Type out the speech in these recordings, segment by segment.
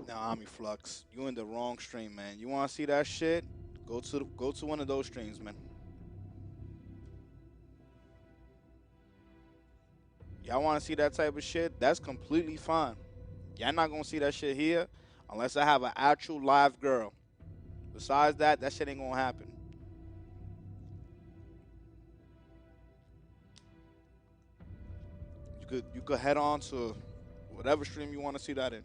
Nah, Ami Flux, you in the wrong stream, man. You want to see that shit? Go to one of those streams, man. Y'all want to see that type of shit? That's completely fine. Y'all not gonna see that shit here unless I have an actual live girl. Besides that, that shit ain't gonna happen. You could head on to whatever stream you want to see that in.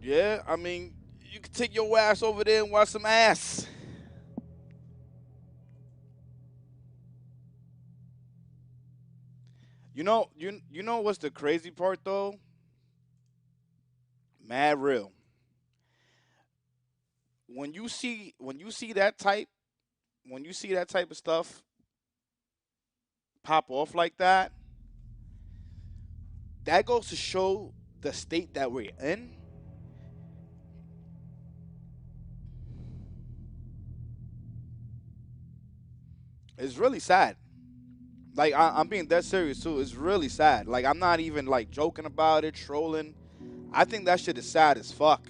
Yeah, I mean, you can take your ass over there and watch some ass. You know what's the crazy part though? Mad real. When you see that type when you see that type of stuff pop off like that, that goes to show the state that we're in. It's really sad. Like I'm being dead serious too. It's really sad. Like I'm not even like joking about it, trolling. I think that shit is sad as fuck.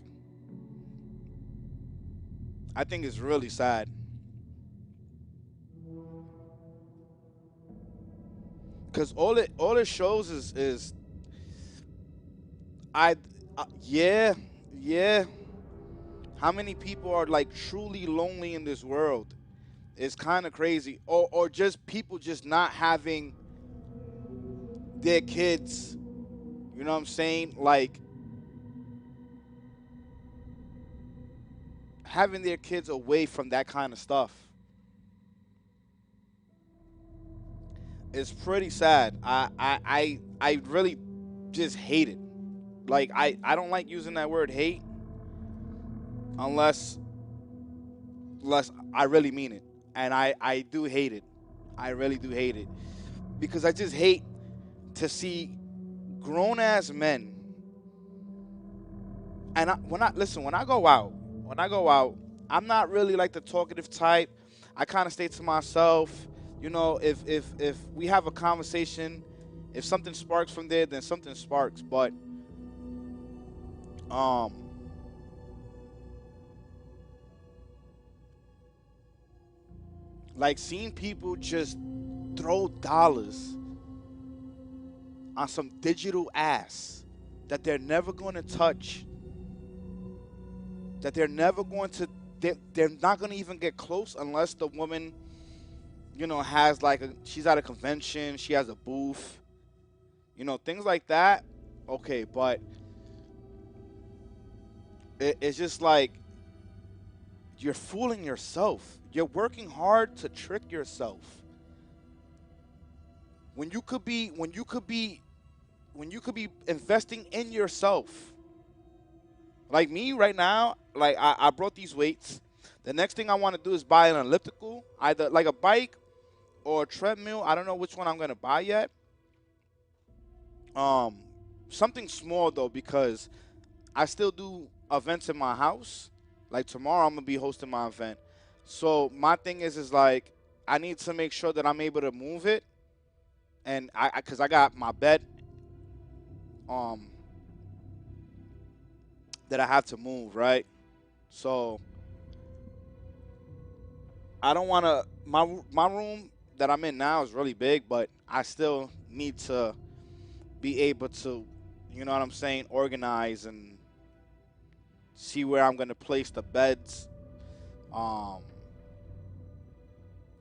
I think it's really sad. Cause all it shows is I yeah, yeah. How many people are like truly lonely in this world? It's kind of crazy. Or just people just not having their kids. You know what I'm saying? Like having their kids away from that kind of stuff. It's pretty sad. I really just hate it. Like I don't like using that word hate unless unless I really mean it. And I do hate it. I really do hate it. Because I just hate to see grown ass men. And when I go out, I'm not really like the talkative type. I kind of stay to myself. You know, if we have a conversation, if something sparks from there, then something sparks. But um, like seeing people just throw dollars on some digital ass that they're never going to touch, that they're never going to, they're not going to even get close unless the woman, has like she's at a convention, she has a booth, things like that. Okay, but it's just like you're fooling yourself. You're working hard to trick yourself when you could be investing in yourself. Like me right now, like I brought these weights. The next thing I want to do is buy an elliptical, either like a bike or a treadmill. I don't know which one I'm gonna buy yet. Um, Something small though because I still do events in my house. Like tomorrow, I'm gonna be hosting my event. So my thing is like I need to make sure that I'm able to move it, and because I got my bed um that I have to move, right? So I don't want to. My room that I'm in now is really big, but I still need to be able to, you know what I'm saying, organize and see where I'm gonna place the beds, um,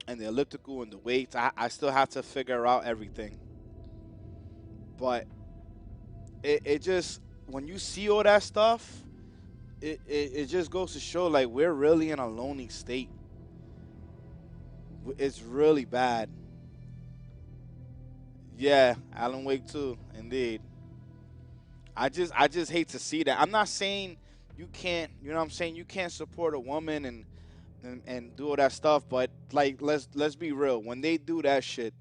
and the elliptical and the weights. I still have to figure out everything, but it just when you see all that stuff, it just goes to show like we're really in a lonely state. It's really bad. Yeah, Alan Wake too, indeed. I just hate to see that. I'm not saying you can't, you know what I'm saying, you can't support a woman and and do all that stuff. But like, let's be real. When they do that shit,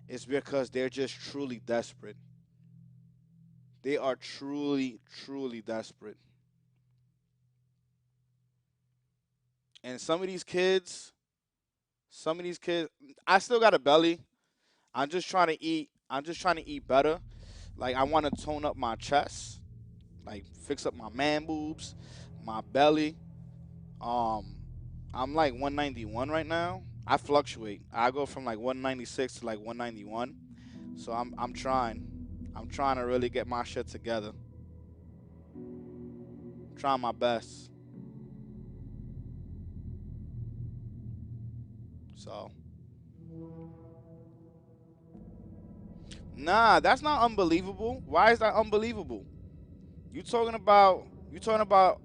it's because they're just truly desperate. They are truly desperate. And some of these kids, I still got a belly. I'm just trying to eat. I'm just trying to eat better. Like I want to tone up my chest, like fix up my man boobs, my belly. Um, I'm like 191 right now. I fluctuate. I go from like 196 to like 191. So I'm trying. I'm trying to really get my shit together. Trying my best. So nah, that's not unbelievable. Why is that unbelievable? You talking about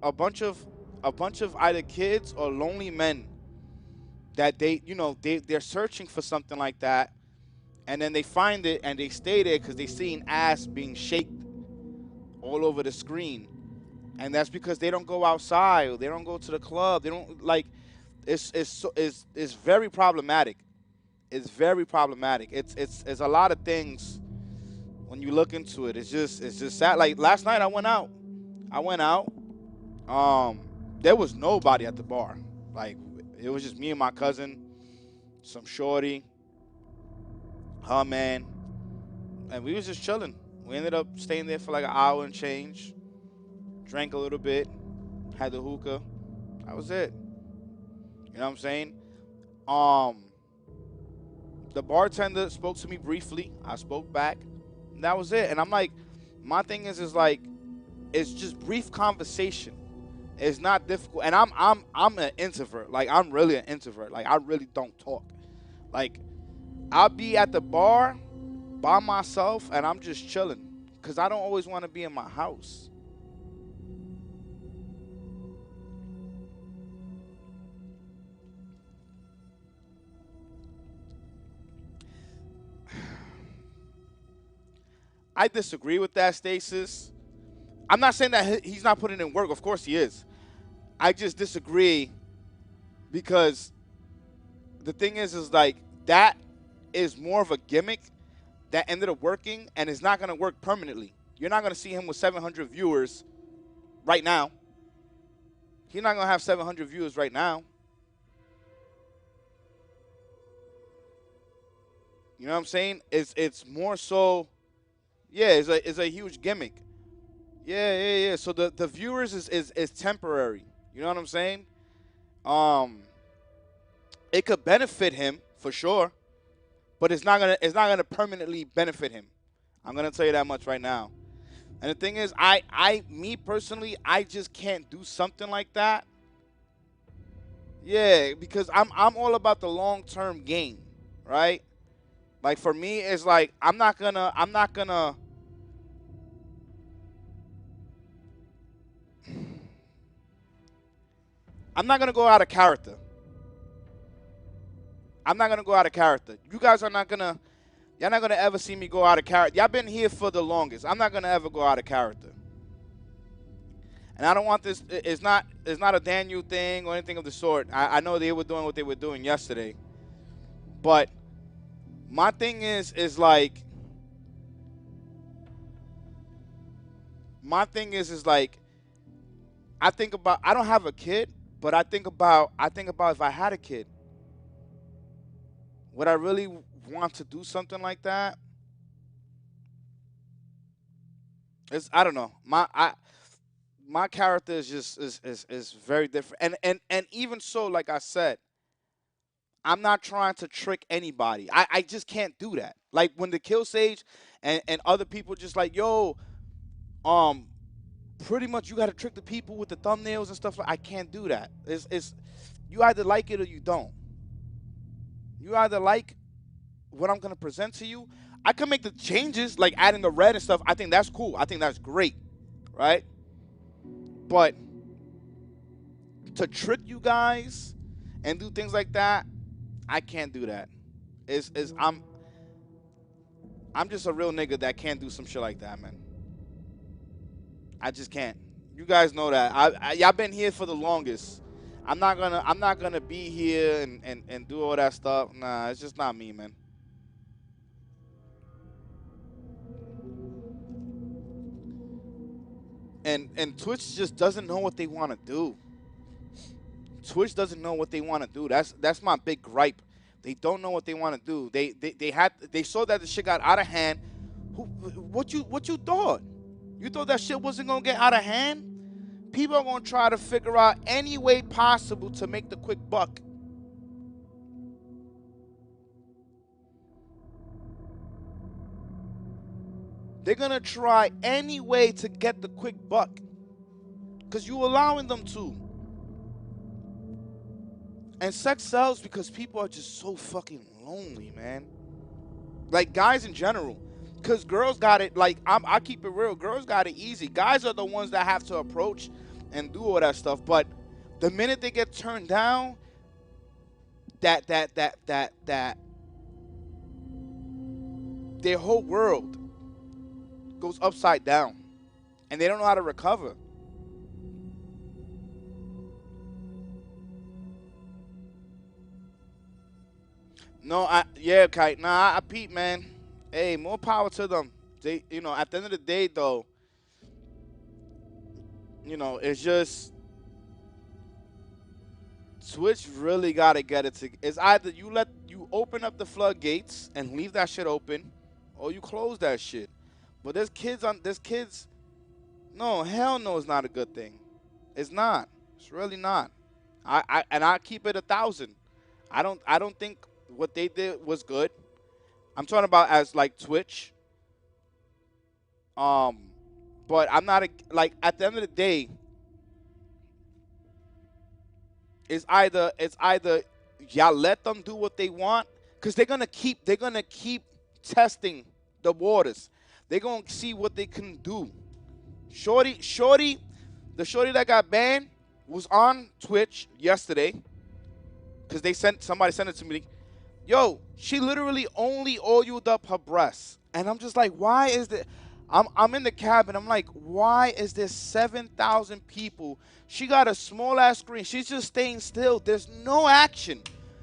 a bunch of either kids or lonely men that they're searching for something like that, and then they find it and they stay there because they see an ass being shaked all over the screen, and that's because they don't go outside or they don't go to the club. They don't like it's very problematic. It's very problematic. It's a lot of things when you look into it. It's just sad. Like last night I went out. I went out. Um, there was nobody at the bar. Like it was just me and my cousin, some shorty, her man, and we was just chilling. We ended up staying there for like an hour and change. Drank a little bit, had the hookah. That was it. You know what I'm saying? Um, the bartender spoke to me briefly. I spoke back. And that was it. And I'm like, my thing is like, it's just brief conversation. It's not difficult. And I'm an introvert. Like I'm really an introvert. Like I really don't talk. Like I'll be at the bar by myself and I'm just chilling. Cause I don't always want to be in my house. I disagree with that, Stasis. I'm not saying that he's not putting in work. Of course he is. I just disagree because the thing is like that is more of a gimmick that ended up working and is not going to work permanently. You're not going to see him with 700 viewers right now. He's not going to have 700 viewers right now. You know what I'm saying? It's more so, yeah. It's a huge gimmick. Yeah. So the viewers is temporary. You know what I'm saying? Um, it could benefit him for sure, but it's not gonna permanently benefit him. I'm gonna tell you that much right now. And the thing is, me personally, I just can't do something like that. Yeah, because I'm all about the long term game, right? Like for me, it's like I'm not gonna go out of character. I'm not gonna go out of character. You guys are not gonna Y'all not gonna ever see me go out of character. Y'all been here for the longest. I'm not gonna ever go out of character. And I don't want this. It's not a Daniel thing or anything of the sort. I know they were doing what they were doing yesterday, but my thing is like my thing is like I don't have a kid, but I think about if I had a kid, would I really want to do something like that? I don't know. My character is just is very different. And even so, like I said, I'm not trying to trick anybody. I just can't do that. Like when the kill sage and other people just like, yo, um, pretty much you gotta trick the people with the thumbnails and stuff like I can't do that. It's you either like it or you don't. You either like what I'm gonna present to you. I can make the changes, like adding the red and stuff. I think that's cool. I think that's great, right? But to trick you guys and do things like that, I can't do that. Is I'm just a real nigga that can't do some shit like that, man. I just can't. You guys know that. Y'all been here for the longest. I'm not gonna be here and do all that stuff. Nah, it's just not me, man. And Twitch just doesn't know what they want to do. Twitch doesn't know what they want to do. That's my big gripe. They don't know what they want to do. They saw that the shit got out of hand. What you thought? You thought that shit wasn't gonna get out of hand? People are gonna try to figure out any way possible to make the quick buck. They're gonna try any way to get the quick buck, because you allowing them to. And sex sells because people are just so fucking lonely, man. Like guys in general. Because girls got it, like, I keep it real. Girls got it easy. Guys are the ones that have to approach and do all that stuff. But the minute they get turned down, that their whole world goes upside down. And they don't know how to recover. No, yeah, Kite. Nah, I peep, man. Hey, more power to them. They, at the end of the day, though, it's just Twitch really gotta get it to. It's either you open up the floodgates and leave that shit open, or you close that shit. But there's kids. No, hell no, it's not a good thing. It's not. It's really not. I keep it 1,000. I don't think what they did was good. I'm talking about as like Twitch. But I'm not like, at the end of the day, it's either y'all let them do what they want, because they're gonna keep testing the waters. They're gonna see what they can do. The shorty that got banned was on Twitch yesterday, because somebody sent it to me. Yo, she literally only oiled up her breasts. And I'm just like, why is there? I'm in the cabin. I'm like, why is there 7,000 people? She got a small ass screen. She's just staying still. There's no action.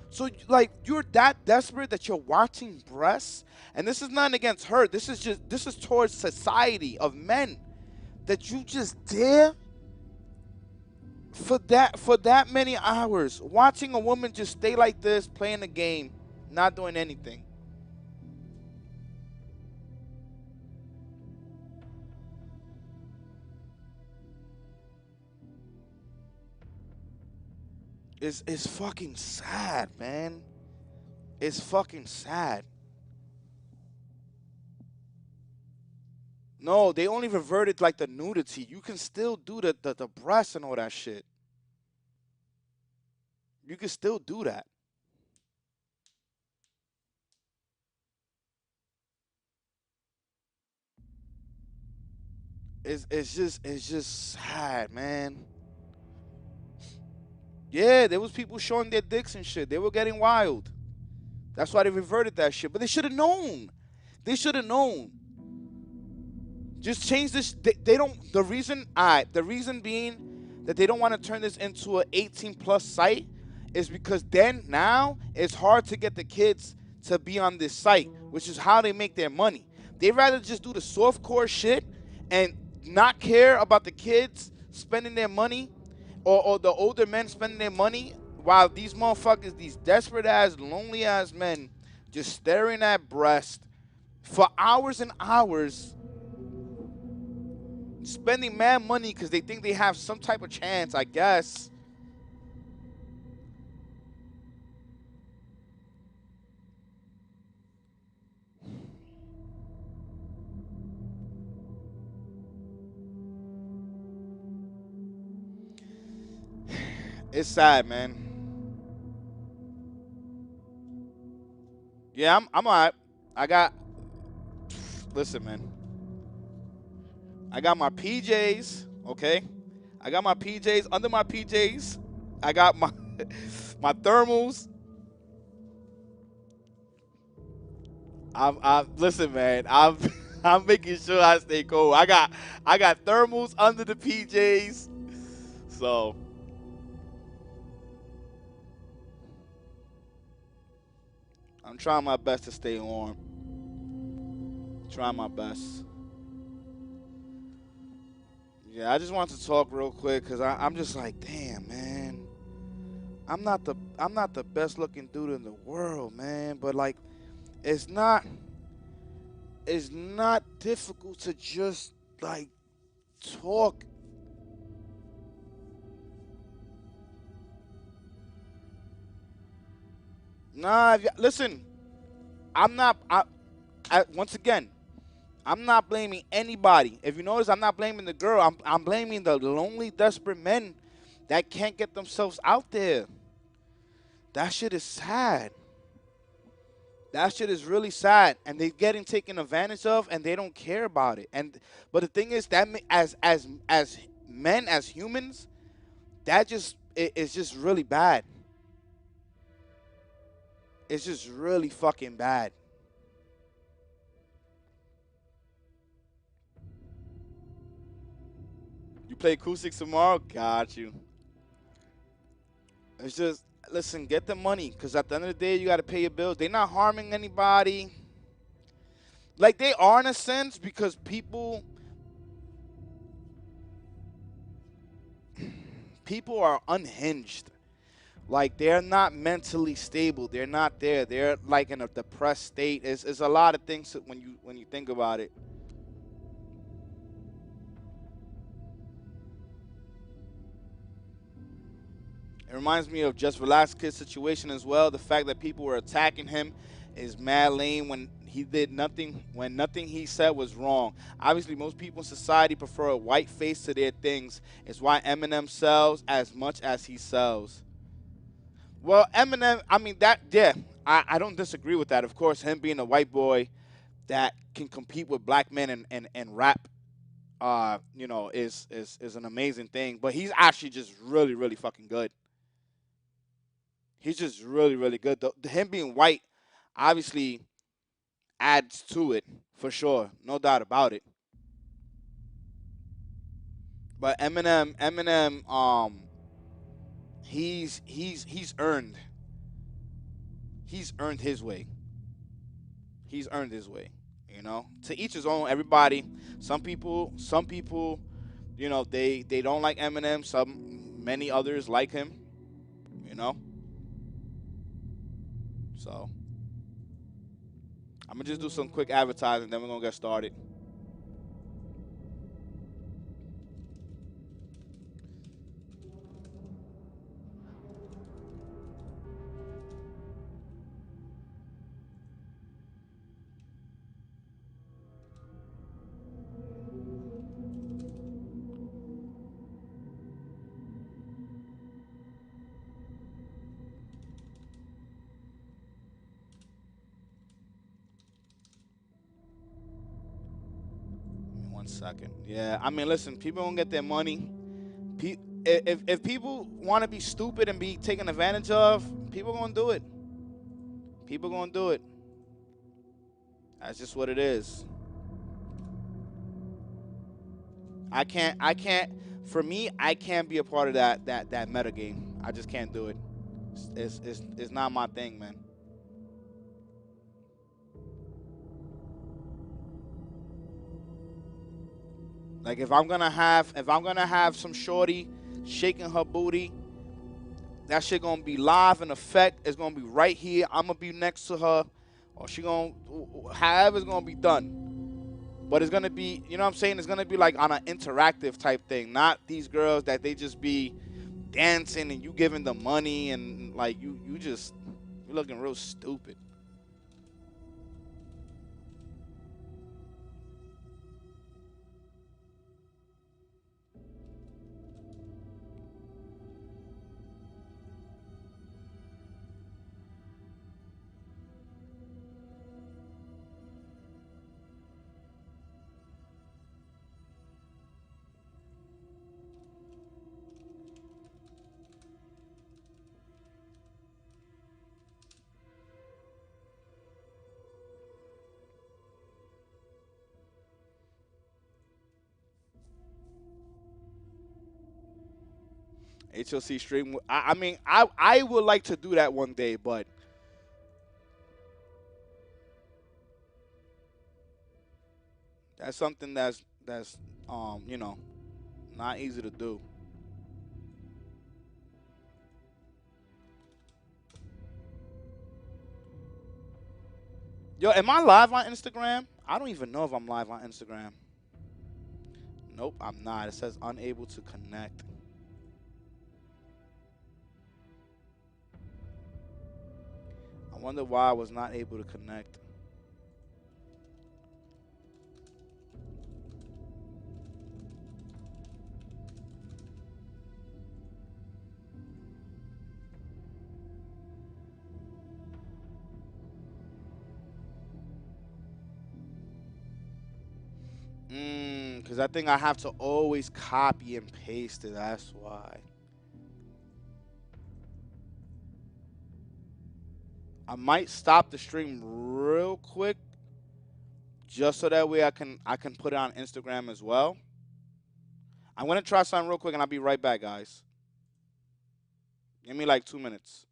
So, like, you're that desperate that you're watching breasts? And this is nothing against her. This is towards society of men, that you just dare for that many hours watching a woman just stay like this, playing the game, not doing anything. It's fucking sad, man. It's fucking sad. No, they only reverted like the nudity. You can still do the breasts and all that shit. You can still do that. It's just sad, man. Yeah, there was people showing their dicks and shit. They were getting wild. That's why they reverted that shit. But they should have known. They should have known. Just change this. They don't. The reason being that they don't want to turn this into an 18 plus site is because then now it's hard to get the kids to be on this site, which is how they make their money. They rather just do the softcore shit and not care about the kids spending their money, or the older men spending their money, while these motherfuckers, these desperate ass, lonely ass men, just staring at breast for hours and hours, spending mad money because they think they have some type of chance, I guess. It's sad, man. Yeah, I'm alright. I got. Listen, man. I got my PJs. Okay. I got my PJs. Under my PJs, I got my my thermals. I'm listen, man. I'm I'm making sure I stay cold. I got thermals under the PJs. So I'm trying my best to stay warm. Trying my best. Yeah, I just want to talk real quick because I'm just like, damn, man. I'm not the best looking dude in the world, man. But like, it's not it's not difficult to just like talk. Nah, listen. I'm not. Once again, I'm not blaming anybody. If you notice, I'm not blaming the girl. I'm blaming the lonely, desperate men that can't get themselves out there. That shit is sad. That shit is really sad, and they're getting taken advantage of, and they don't care about it. And but the thing is that as men, as humans, that just it's just really bad. It's just really fucking bad. You play acoustics tomorrow? Got you. It's just listen, get the money, cause at the end of the day, you got to pay your bills. They're not harming anybody. Like they are in a sense because people are unhinged. Like they're not mentally stable. They're not there. They're like in a depressed state. It's a lot of things when you think about it. It reminds me of Just Relax Kid's situation as well. The fact that people were attacking him is mad lame when he did nothing, when nothing he said was wrong. Obviously, most people in society prefer a white face to their things. It's why Eminem sells as much as he sells. Well, Eminem, I mean, yeah, I don't disagree with that. Of course, him being a white boy that can compete with black men and rap, is an amazing thing. But he's actually just really, really fucking good. He's just really, really good. Him being white obviously adds to it for sure, no doubt about it. But Eminem, he's earned his way. He's earned his way. You know, to each his own. Everybody, some people, they don't like Eminem. Many others like him. You know, so I'm gonna just do some quick advertising, then we're gonna get started. Give me 1 second. Yeah, I mean, listen, people don't get their money. If people want to be stupid and be taken advantage of, people gonna do it. People gonna do it. That's just what it is. I can't. For me, I can't be a part of that meta game. I just can't do it. It's not my thing, man. Like if I'm gonna have some shorty shaking her booty, that shit gonna be live in effect. It's gonna be right here. I'm gonna be next to her, or she gonna, however it's gonna be done. But it's gonna be, you know what I'm saying? It's gonna be like on an interactive type thing, not these girls that they just be dancing and you giving them money and like you're looking real stupid. HOC stream. I mean, I would like to do that one day, but That's something that's you know, not easy to do. Yo, am I live on Instagram? I don't even know if I'm live on Instagram. Nope, I'm not. It says unable to connect. I wonder why I was not able to connect. Because I think I have to always copy and paste it. That's why. I might stop the stream real quick, just so that way I can put it on Instagram as well. I'm gonna try something real quick, and I'll be right back, guys. Give me like 2 minutes.